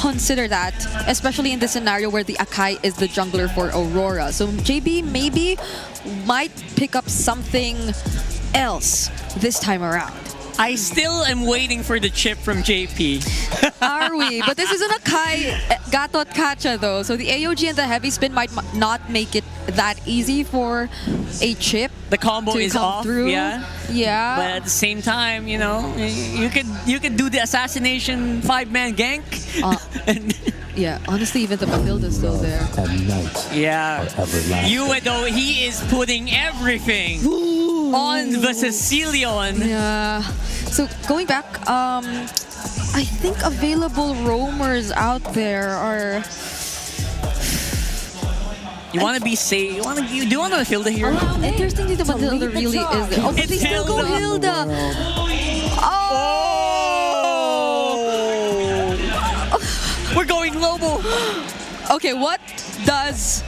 consider that, especially in this scenario where the Akai is the jungler for Aurora. So JB maybe might pick up something else this time around. I still am waiting for the chip from JP. Are we? But this is an Akai Gatot Kacha though, so the AOG and the heavy spin might not make it that easy for a chip. The combo to is come off, through. yeah. Yeah. But at the same time, you know, you could do the assassination 5-man gank. And yeah, honestly, even the Matilda's still there. yeah. Yue though, he is putting everything on the Sicilian. Yeah. So going back, I think available roamers out there are. You want to be safe. Do you want to Hilda here? Interestingly, the Matilda really is there. Oh, but they still go Hilda. Oh! We're going Lobo. Okay, what does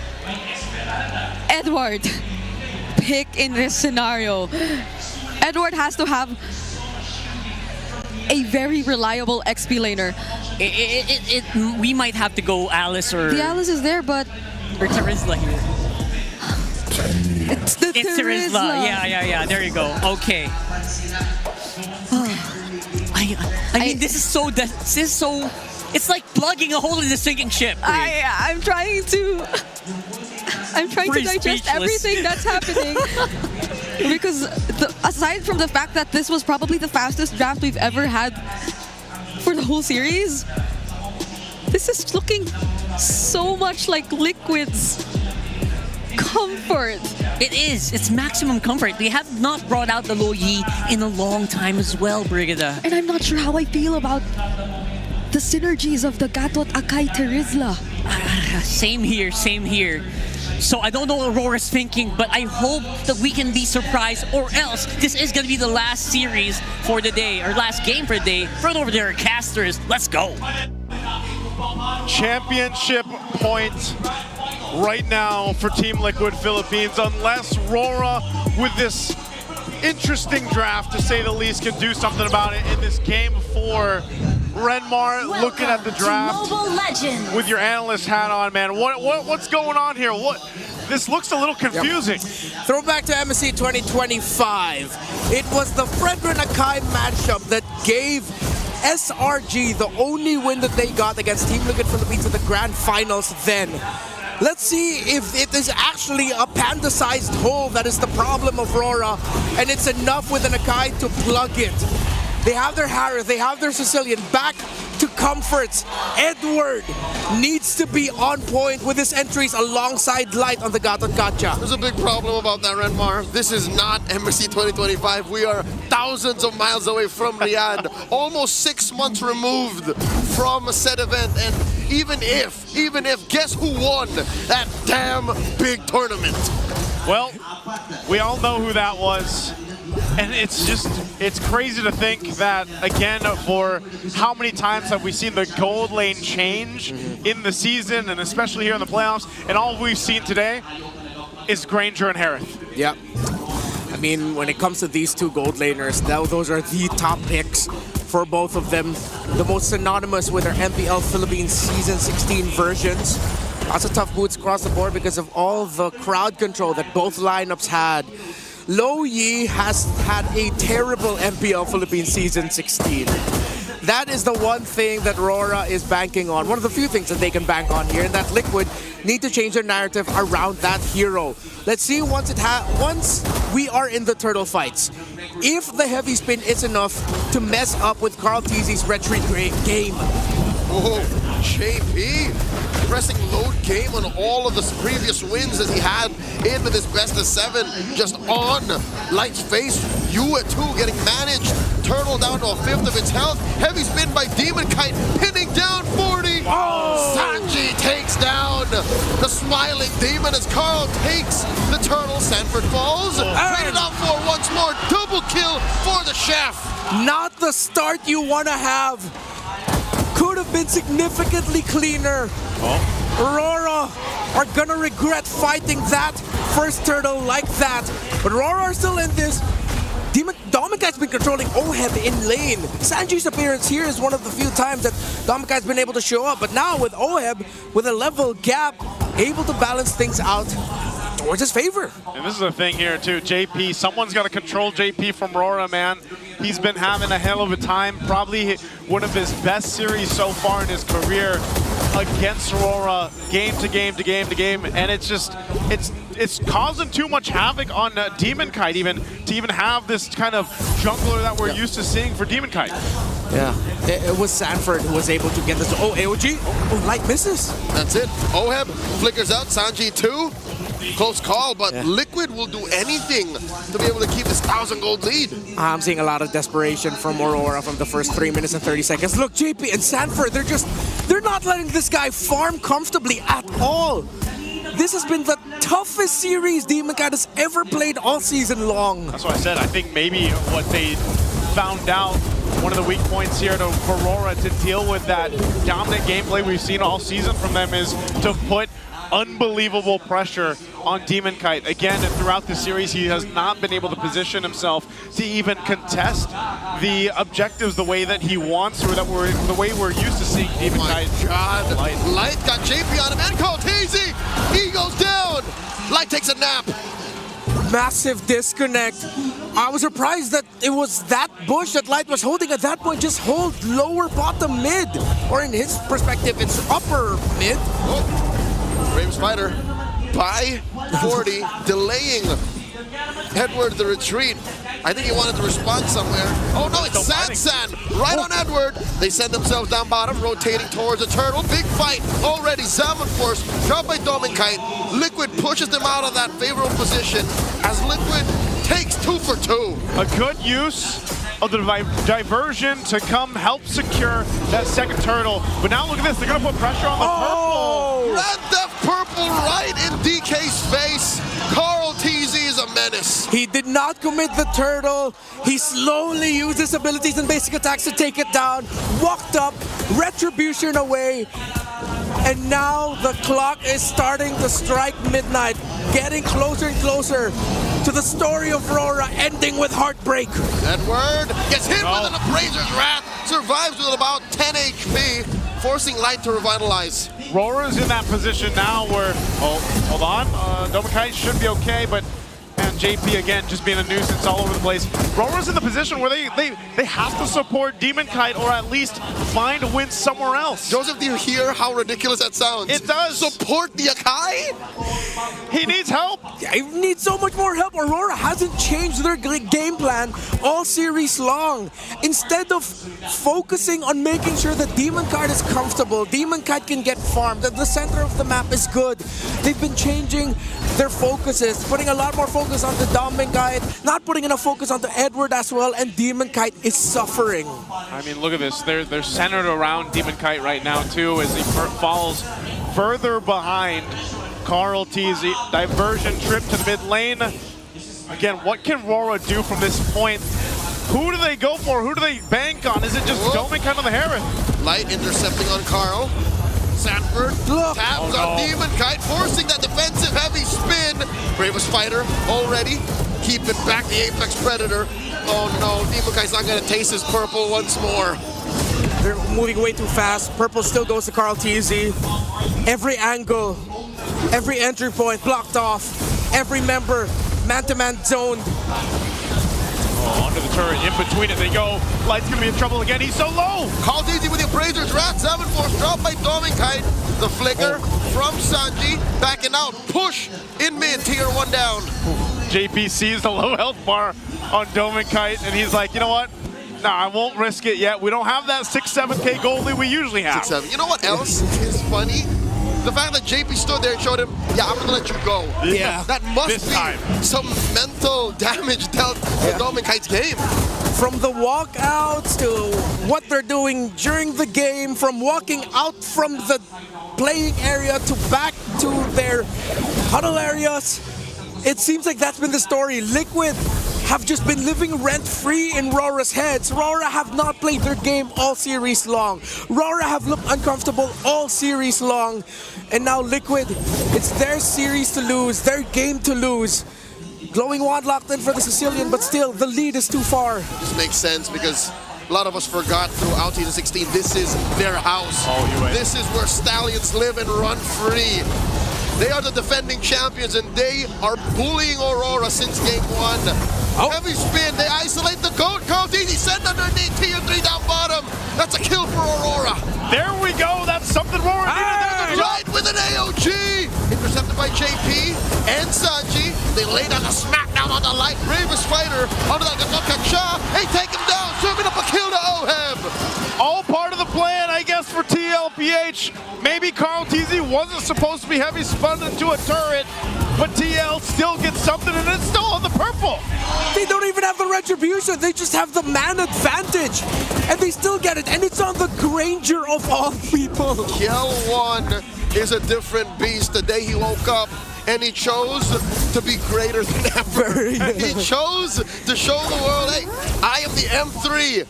Edward pick in this scenario? Edward has to have a very reliable XP laner. We might have to go Alice or... The Alice is there, but... Or Terizla here. It's the Terizla. Yeah. There you go. Okay. I mean, this is so... It's like plugging a hole in the sinking ship. I'm trying to digest everything that's happening. Because aside from the fact that this was probably the fastest draft we've ever had for the whole series, this is looking so much like Liquid's comfort. It is. It's maximum comfort. They have not brought out the Lo Yi in a long time as well, Brigida. And I'm not sure how I feel about the synergies of the Gatot Akai Terizla. Same here. So I don't know what Aurora's thinking, but I hope that we can be surprised, or else this is going to be the last series for the day, or last game for the day. Front over there, casters. Let's go. Championship point right now for Team Liquid Philippines, unless Aurora, with this interesting draft, to say the least, can do something about it in this game 4. Renmar, looking at the draft with your analyst hat on, man. What's going on here? This looks a little confusing. Yep. Throwback to MSC 2025. It was the Fredrin Akai matchup that gave SRG the only win that they got against Team Liquid Philippines in the GrandFinals then. Let's see if it is actually a panda-sized hole that is the problem of Aurora, and it's enough with an Akai to plug it. They have their Harris, they have their Sicilian, back to comforts. Edward needs to be on point with his entries alongside Light on the Gatot Kacha. There's a big problem about that, Renmar. This is not MSC 2025. We are thousands of miles away from Riyadh, almost 6 months removed from a said event. And even if, guess who won that damn big tournament? Well, we all know who that was. And it's crazy to think that, again, for how many times have we seen the gold lane change in the season, and especially here in the playoffs, and all we've seen today is Granger and Harith. Yeah. I mean, when it comes to these two gold laners, those are the top picks for both of them. The most synonymous with their MPL Philippines Season 16 versions. Lots of tough boots across the board because of all the crowd control that both lineups had. Lo Yi has had a terrible MPL Philippines Season 16. That is the one thing that Aurora is banking on. One of the few things that they can bank on here, and that Liquid need to change their narrative around that hero. Let's see once we are in the turtle fights, if the heavy spin is enough to mess up with Carl Teasy's retreat game. Oh, JP pressing load game on all of the previous wins that he had in this best of 7, just on Light's face. Yue too getting managed, turtle down to a 1/5 of its health. Heavy spin by Demon Kite, pinning down 40. Oh. Sanji takes down the smiling demon as Carl takes the turtle. Sanford falls, traded out for once more, double kill for the chef. Not the start you want to have. Could have been significantly cleaner. Aurora are gonna regret fighting that first turtle like that. But Aurora are still in this. Demon Dominic's been controlling OHEB in lane. Sanji's appearance here is one of the few times that Dominic's been able to show up. But now with OHEB, with a level gap, able to balance things out towards his favor. And this is the thing here too, JP, someone's got to control JP from Aurora, man. He's been having a hell of a time, probably one of his best series so far in his career against Aurora, game to game to game to game, and it's just, it's causing too much havoc on Demon Kite even to even have this kind of jungler that we're used to seeing for Demon Kite. Yeah, it was Sanford who was able to get this. Oh, AOG, oh, light misses. That's it. OHEB flickers out, Sanji 2. Close call, but Liquid will do anything to be able to keep this 1,000 gold lead. I'm seeing a lot of desperation from Aurora from the first 3 minutes and 30 seconds. Look, JP and Sanford, they're not letting this guy farm comfortably at all. This has been the toughest series Demon Kite has ever played all season long. That's what I said. I think maybe what they found out, one of the weak points here for Aurora to deal with that dominant gameplay we've seen all season from them is to put unbelievable pressure on Demon Kite. Again, and throughout the series, he has not been able to position himself to even contest the objectives the way that he wants, or that the way we're used to seeing Demon Kite. God, Light got JP on him and called easy. He goes down. Light takes a nap. Massive disconnect. I was surprised that it was that bush that Light was holding at that point. Just hold lower bottom mid, or in his perspective, it's upper mid. Oh. Brave Spider by 40, delaying Edward the retreat. I think he wanted to respond somewhere. Oh no, it's Sansan right on Edward. They send themselves down bottom, rotating towards the turtle. Big fight already. Salmon Force dropped by Dominkite. Liquid pushes them out of that favorable position as Liquid takes 2 for 2. A good use of the diversion to come help secure that second turtle. But now look at this, they're gonna put pressure on the purple. Red Death Purple right in DK's face. Carl TZ is a menace. He did not commit the turtle. He slowly used his abilities and basic attacks to take it down. Walked up, retribution away. And now the clock is starting to strike midnight, getting closer and closer to the story of Aurora ending with heartbreak. Edward gets hit with an Appraiser's Wrath, survives with about 10 HP, forcing Light to revitalize. Aurora's in that position now where, oh, hold on, Dominicite should be okay, but and JP again just being a nuisance all over the place. Aurora's in the position where they have to support Demon Kite or at least find a win somewhere else. Joseph, do you hear how ridiculous that sounds? It does. Support the Akai? He needs help. He needs so much more help. Aurora hasn't changed their game plan all series long. Instead of focusing on making sure that Demon Kite is comfortable, Demon Kite can get farmed, that the center of the map is good, they've been changing their focuses, putting a lot more focus on the Demon Kite, not putting enough focus onto Edward as well, and Demon Kite is suffering. I mean, look at this. They're centered around Demon Kite right now, too, as he falls further behind. Carl TZ, diversion trip to the mid lane. Again, what can Aurora do from this point? Who do they go for? Who do they bank on? Is it just Demon Kite on the Hereth? Light intercepting on Carl. Sanford taps on Demon Kite, forcing that defensive heavy spin. Bravest Fighter already keeping back the Apex Predator. Oh no, Demon Kite's not gonna taste his purple once more. They're moving way too fast. Purple still goes to Carl TZ. Every angle, every entry point blocked off. Every member man-to-man zoned. Oh, onto the turret, in between it they go. Light's gonna be in trouble again, he's so low! Carl TZ with the Appraiser's Wrath, 7-4 dropped by Dominkite. The flicker from Sanji, backing out, push in mid, tier 1 down. JP sees the low health bar on Dominkite, and he's like, you know what? Nah, I won't risk it yet. We don't have that 6-7K gold lead we usually have. 6-7. You know what else is funny? The fact that JP stood there and showed him, yeah, I'm gonna let you go. Yeah. That must be some mental damage dealt to Dominkite's game. From the walkouts to what they're doing during the game, from walking out from the playing area to back to their huddle areas, it seems like that's been the story. Liquid have just been living rent-free in Aurora's heads. Aurora have not played their game all series long. Aurora have looked uncomfortable all series long. And now Liquid, it's their series to lose, their game to lose. Glowing Wand locked in for the Sicilian, but still, the lead is too far. This makes sense because a lot of us forgot throughout season 16, this is their house. This is where Stallions live and run free. They are the defending champions and they are bullying Aurora since game 1. Heavy spin, they isolate the goat. Cold easy, send underneath, TM3 down bottom. That's a kill for Aurora. There we go, that's something more. Right with an AOG! Intercepted by JP and Sanji. They lay down a smackdown on the light bravest fighter under that Kacha. They take him down, serving up a kill to Oheb. All part of the plan, I guess, for TLPH. Maybe Carl TZ wasn't supposed to be heavy spun into a turret, but TL still gets something and it's still on the purple. They don't even have the retribution, they just have the man advantage. And they still get it, and it's on the Granger of all people. Kiel 1 is a different beast. The day he woke up and he chose to be greater than ever. He chose to show the world, hey, I am the M3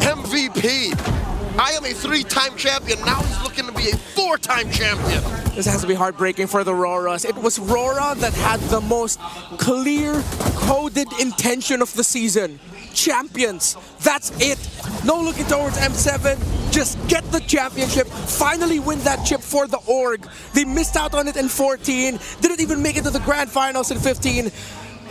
MVP. I am a 3-time champion. Now he's looking to be a 4-time champion. This has to be heartbreaking for the Roras. It was Rora that had the most clear, coded intention of the season. Champions. That's it. No looking towards M7. Just get the championship. Finally win that chip for the org. They missed out on it in 14. Didn't even make it to the grand finals in 15.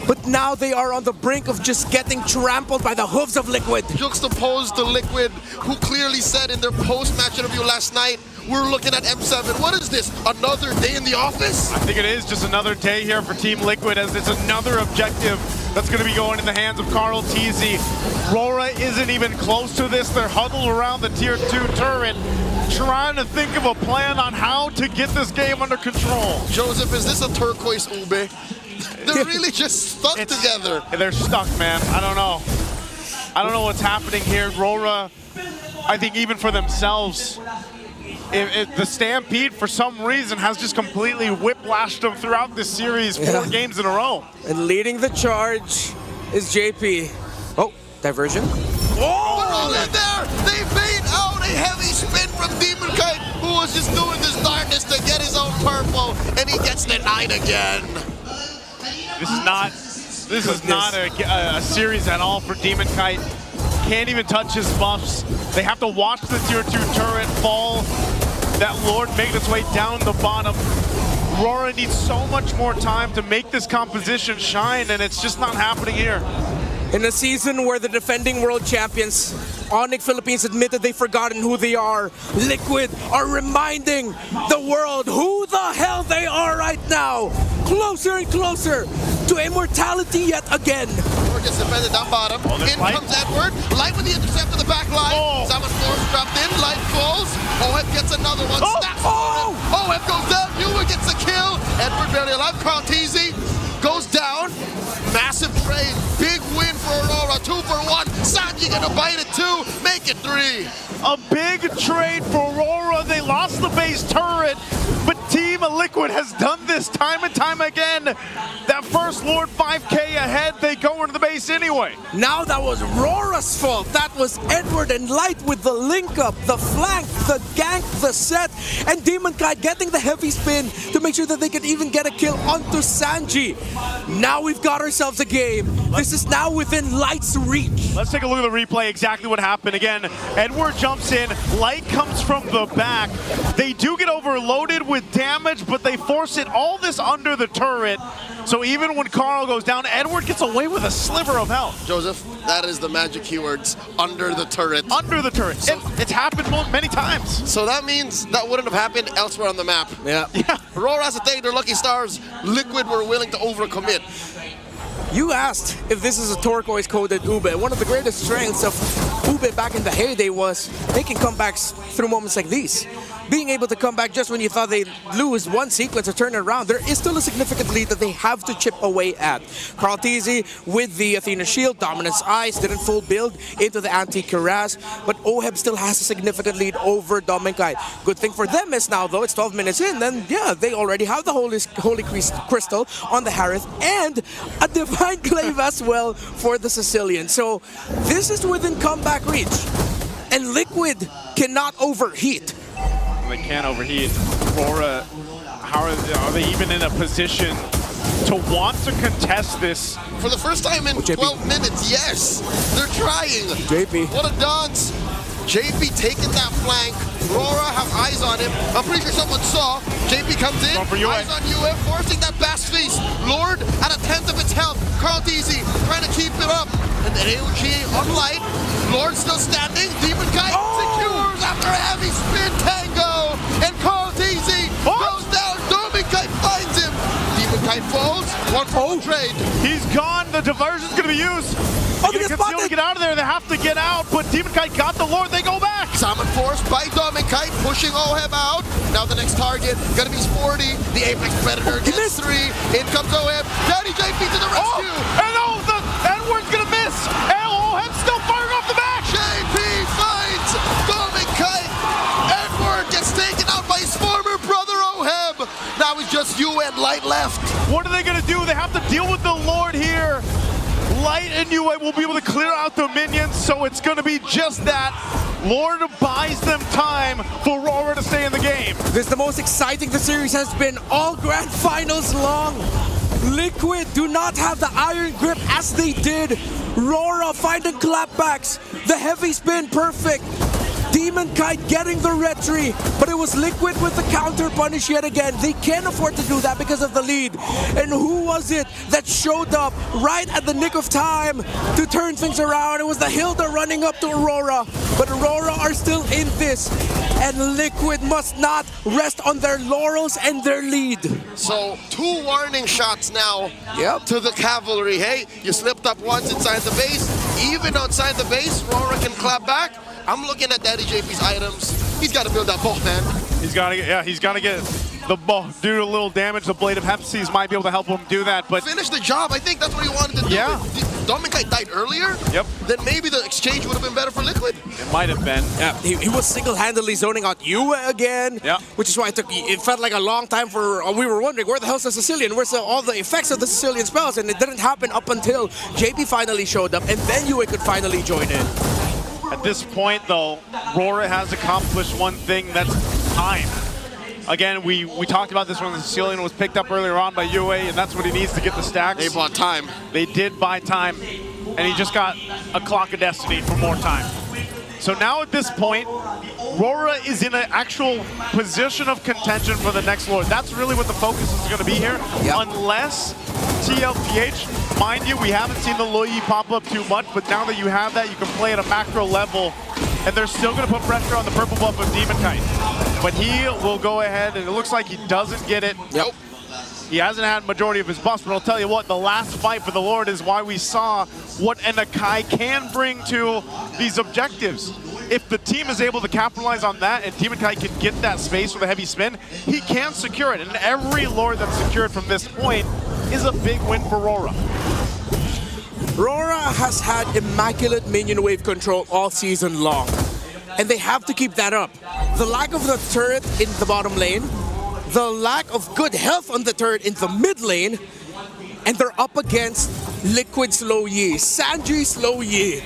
But now they are on the brink of just getting trampled by the hooves of Liquid. Juxtaposed to Liquid, who clearly said in their post-match interview last night, we're looking at M7. What is this? Another day in the office? I think it is just another day here for Team Liquid as it's another objective that's going to be going in the hands of Carl TZ. Aurora isn't even close to this. They're huddled around the tier 2 turret, trying to think of a plan on how to get this game under control. Joseph, is this a turquoise ube? They're really just stuck together. They're stuck, man. I don't know. I don't know what's happening here. Aurora, I think even for themselves, if the Stampede, for some reason, has just completely whiplashed them throughout this series 4 games in a row. And leading the charge is JP. Oh, diversion. Oh, they're all in there! They made out a heavy spin from Demon Kite, who was just doing this darkness to get his own purple, and he gets denied again. This is not a series at all for Demon Kite. Can't even touch his buffs. They have to watch the tier 2 turret fall. That Lord making its way down the bottom. Aurora needs so much more time to make this composition shine, and it's just not happening here. In a season where the defending world champions, Onyx Philippines, admitted they've forgotten who they are, Liquid are reminding the world who the hell they are right now. Closer and closer to immortality yet again. Edward gets defended down bottom. In comes Edward. Light with the intercept to the back line. Salmon Force dropped in. Light falls. Oheb gets another one. Snaps. Oheb goes down. Ewan gets a kill. Edward barely alive. Carl TZ goes down. Massive trade. Big win for Aurora. 2 for 1. Sanji gonna bite it 2. Make it 3. A big trade for Aurora. They lost the base turret, but Team Liquid has done this time and time again. That first Lord 5K ahead, they go into the base anyway. Now that was Aurora's fault. That was Edward and Light with the link up, the flank, the gank, the set, and Demon Kite getting the heavy spin to make sure that they can even get a kill onto Sanji. Now we've got ourselves a game. This is now within Light's reach. Let's take a look at the replay, exactly what happened. Again, Edward jumps in, Light comes from the back. They do get overloaded with damage, but they force it all this under the turret. So even when Carl goes down, Edward gets away with a sliver of health. Joseph, that is the magic keywords, under the turret. Under the turret. So, it's happened many times. So that means that wouldn't have happened elsewhere on the map. Yeah. Aurora has to take their lucky stars. Liquid were willing to overcommit. You asked if this is a turquoise-coded Ube. One of the greatest strengths of Ube back in the heyday was making comebacks through moments like these. Being able to come back just when you thought they'd lose one sequence or turn it around, there is still a significant lead that they have to chip away at. Carl TZ with the Athena Shield, Dominance Ice, didn't full build into the Anti-Cuirass, but Oheb still has a significant lead over Dominkite. Good thing for them is now, though, it's 12 minutes in, then yeah, they already have the Holy Crystal on the Harith and a Divine Glaive as well for the Sicilian. So this is within comeback reach, and Liquid cannot overheat. They can't overheat. Aurora, are they even in a position to want to contest this. For the first time in 12 minutes, yes, they're trying. JP. What a dance. JP taking that flank. Aurora have eyes on him. I'm pretty sure someone saw. JP comes in, Going for UA. eyes on UA, forcing that Bass face. Lord at a tenth of its health. Carl Deasy trying to keep it up. And then AOG on light. Lord still standing. Demon Kite secures after a heavy spin tango. And Carl Deasy goes down. Demon Kite finds him. Demon Kite falls. One for one trade. He's gone. The diversion's going to be used. Oh, They they can got still spotted. get out of there. They have to get out, but Demon Kite got the Lord. They go back. Salmon forced by Demon Kite, pushing Oheb out. Now the next target, gonna be Sporty. The Apex Predator gets missed. 3. In comes Oheb. Daddy JP to the rescue. And the Edward's going to miss. And Oheb's still firing off the back. JP finds Demon Kite. Edward gets taken out by his former brother Oheb. Now it's just you and Light left. What are they going to do? They have to deal with the Lord here. Light and UA will be able to clear out the minions, so it's going to be just that. Lord buys them time for Aurora to stay in the game. This is the most exciting the series has been all grand finals long. Liquid do not have the iron grip as they did. Aurora finding clapbacks. The heavy spin perfect. Demon Kite getting the retry, but it was Liquid with the counter punish yet again. They can't afford to do that because of the lead. And who was it that showed up right at the nick of time to turn things around? It was the Hilda running up to Aurora, but Aurora are still in this, and Liquid must not rest on their laurels and their lead. So 2 warning shots now Yep. to the cavalry. Hey, you slipped up once inside the base. Even outside the base, Aurora can clap back. I'm looking at Daddy JP's items. He's got to build that ball, man. He's got to get the ball, do a little damage. The Blade of Hepsies might be able to help him do that, but Finish the job. I think that's what he wanted to do. Yeah. If Demon Kite died earlier, Yep. then maybe the exchange would have been better for Liquid. it might have been. Yeah, he was single-handedly zoning out Yue again, Yeah. which is why it felt like a long time for, we were wondering, where the hell's the Sicilian? Where's all the effects of the Sicilian spells? And it didn't happen up until JP finally showed up, and then Yue could finally join in. At this point, though, Aurora has accomplished one thing, that's time. Again, we talked about this when the Sicilian was picked up earlier on by UA, and that's what he needs to get the stacks. They bought time. They did buy time, and he just got a clock of destiny for more time. So now at this point, Aurora is in an actual position of contention for the next Lord. That's really what the focus is going to be here. Yep. Unless TLPH, mind you, we haven't seen the Loyi pop up too much, but now that you have that, you can play at a macro level, and they're still going to put pressure on the purple buff of Demon Kite. But he will go ahead, and it looks like he doesn't get it. Nope. He hasn't had majority of his buffs, but I'll tell you what, the last fight for the Lord is why we saw what an Akai can bring to these objectives. If the team is able to capitalize on that and Demon Kite can get that space with a heavy spin, he can secure it. And every Lord that's secured from this point is a big win for Aurora. Aurora has had immaculate minion wave control all season long, and they have to keep that up. The lack of the turret in the bottom lane, the lack of good health on the turret in the mid lane, and they're up against Liquid Slow Yi, Sanji Slow Yi.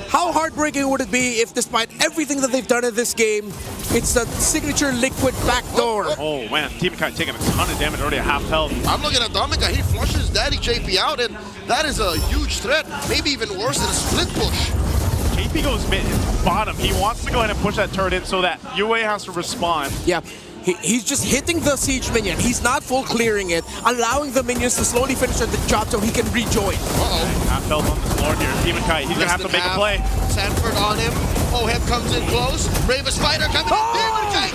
How heartbreaking would it be if, despite everything that they've done in this game, it's the signature Liquid backdoor? Oh man, Demon Kite taking a ton of damage, already at half health. I'm looking at Demon Kite. He flushes Daddy JP out, and that is a huge threat. Maybe even worse than a split push. KP goes mid, bottom. He wants to go ahead and push that turret in so that UA has to respond. Yeah, he's just hitting the siege minion. He's not full clearing it, allowing the minions to slowly finish the job so he can rejoin. Uh-oh. Half health on this Lord here. Demon Kite, he's going to have to make a play. Sanford on him. Oheb comes in close. Bravest fighter coming in. Demon Kite